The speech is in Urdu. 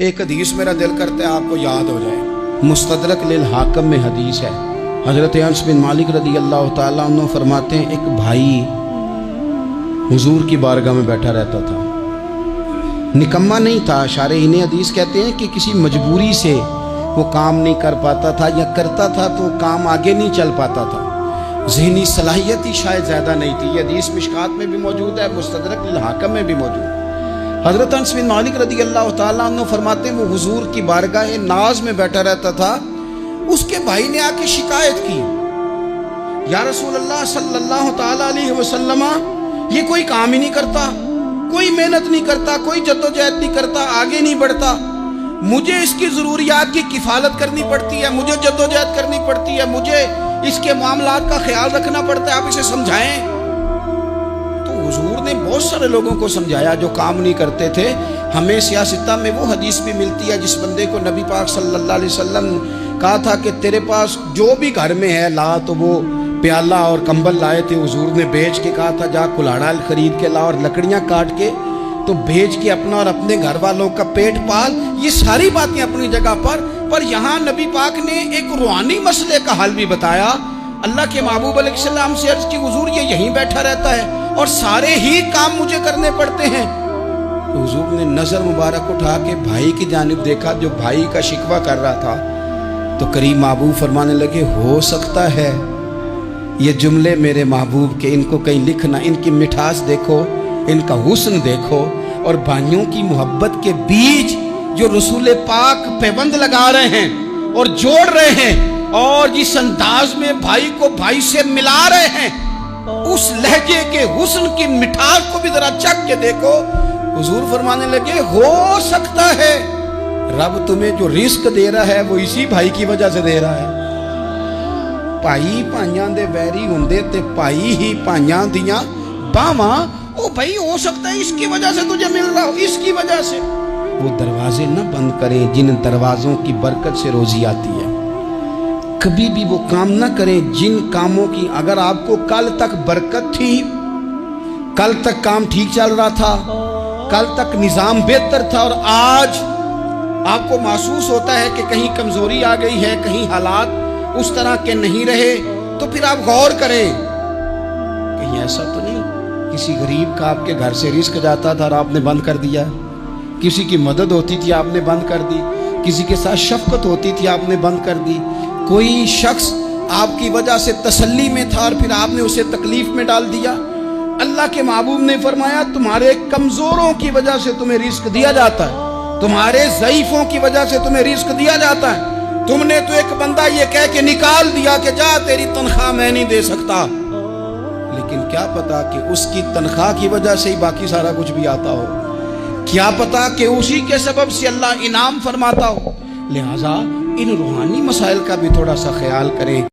ایک حدیث میرا دل کرتا ہے آپ کو یاد ہو جائے. مستدرک للحاکم میں حدیث ہے. حضرت انس بن مالک رضی اللہ تعالیٰ عنہ فرماتے ہیں ایک بھائی حضور کی بارگاہ میں بیٹھا رہتا تھا. نکما نہیں تھا. شارحین حدیث کہتے ہیں کہ کسی مجبوری سے وہ کام نہیں کر پاتا تھا، یا کرتا تھا تو کام آگے نہیں چل پاتا تھا. ذہنی صلاحیت ہی شاید زیادہ نہیں تھی. یہ حدیث مشکات میں بھی موجود ہے، مستدرک للحاکم میں بھی موجود ہے. حضرت انس بن مالک رضی اللہ تعالیٰ عنہ فرماتے ہیں وہ حضور کی بارگاہ ناز میں بیٹھا رہتا تھا. اس کے بھائی نے آ کے شکایت کی، یا رسول اللہ صلی اللہ تعالیٰ علیہ وسلم، یہ کوئی کام ہی نہیں کرتا، کوئی محنت نہیں کرتا، کوئی جدوجہد نہیں کرتا، آگے نہیں بڑھتا. مجھے اس کی ضروریات کی کفالت کرنی پڑتی ہے، مجھے جدوجہد کرنی پڑتی ہے، مجھے اس کے معاملات کا خیال رکھنا پڑتا ہے، آپ اسے سمجھائیں. تو حضور نے بہت سارے لوگوں کو سمجھایا جو کام نہیں کرتے تھے. ہمیں سیاستہ میں وہ حدیث بھی ملتی ہے جس بندے کو نبی پاک صلی اللہ علیہ وسلم نے کہا تھا کہ تیرے پاس جو بھی گھر میں ہے لا. تو وہ پیالہ اور کمبل لائے تھے، حضور نے بیچ کے کہا تھا جا کلاڑا خرید کے لا اور لکڑیاں کاٹ کے تو بیچ کے اپنا اور اپنے گھر والوں کا پیٹ پال. یہ ساری باتیں اپنی جگہ پر یہاں نبی پاک نے ایک روحانی مسئلے کا حل بھی بتایا. اللہ کے محبوب علیہ السلام سے عرض کی حضور یہ یہیں بیٹھا رہتا ہے اور سارے ہی کام مجھے کرنے پڑتے ہیں. تو حضور نے نظر مبارک اٹھا کے بھائی کی جانب دیکھا جو بھائی کا شکوہ کر رہا تھا. تو کریم محبوب فرمانے لگے ہو سکتا ہے یہ جملے میرے محبوب کے ان کو کہیں لکھنا، ان کی مٹھاس دیکھو، ان کا حسن دیکھو، اور بھائیوں کی محبت کے بیچ جو رسول پاک پیوند لگا رہے ہیں اور جوڑ رہے ہیں اور جس انداز میں بھائی کو بھائی سے ملا رہے ہیں، اس لہجے کے حسن کی مٹھاس کو بھی ذرا چکھ کے دیکھو. حضور فرمانے لگے ہو سکتا ہے رب تمہیں جو رزق دے رہا ہے وہ اسی بھائی کی وجہ سے دے رہا ہے. بھائی پائیاں دے ویری ہوندے تے بھائی ہی پائیاں دیاں باواں. او بھائی ہو سکتا ہے اس کی وجہ سے تجھے مل رہا ہو، اس کی وجہ سے. وہ دروازے نہ بند کریں جن دروازوں کی برکت سے روزی آتی ہے. کبھی بھی وہ کام نہ کریں جن کاموں کی اگر آپ کو کل تک برکت تھی، کل تک کام ٹھیک چل رہا تھا، کل تک نظام بہتر تھا، اور آج آپ کو محسوس ہوتا ہے کہ کہیں کمزوری آ گئی ہے، کہیں حالات اس طرح کے نہیں رہے، تو پھر آپ غور کریں کہیں ایسا تو نہیں کسی غریب کا آپ کے گھر سے رزق جاتا تھا اور آپ نے بند کر دیا، کسی کی مدد ہوتی تھی آپ نے بند کر دی، کسی کے ساتھ شفقت ہوتی تھی آپ نے بند کر دی، کوئی شخص آپ کی وجہ سے تسلی میں تھا اور پھر آپ نے اسے تکلیف میں ڈال دیا. اللہ کے محبوب نے فرمایا تمہارے کمزوروں کی وجہ سے تمہیں رزق دیا جاتا ہے، تمہارے ضعیفوں کی وجہ سے تمہیں رزق دیا جاتا ہے. تم نے تو ایک بندہ یہ کہہ کے نکال دیا کہ جا تیری تنخواہ میں نہیں دے سکتا، لیکن کیا پتا کہ اس کی تنخواہ کی وجہ سے ہی باقی سارا کچھ بھی آتا ہو، کیا پتا کہ اسی کے سبب سے اللہ انعام فرماتا ہو. لہٰذا ان روحانی مسائل کا بھی تھوڑا سا خیال کریں.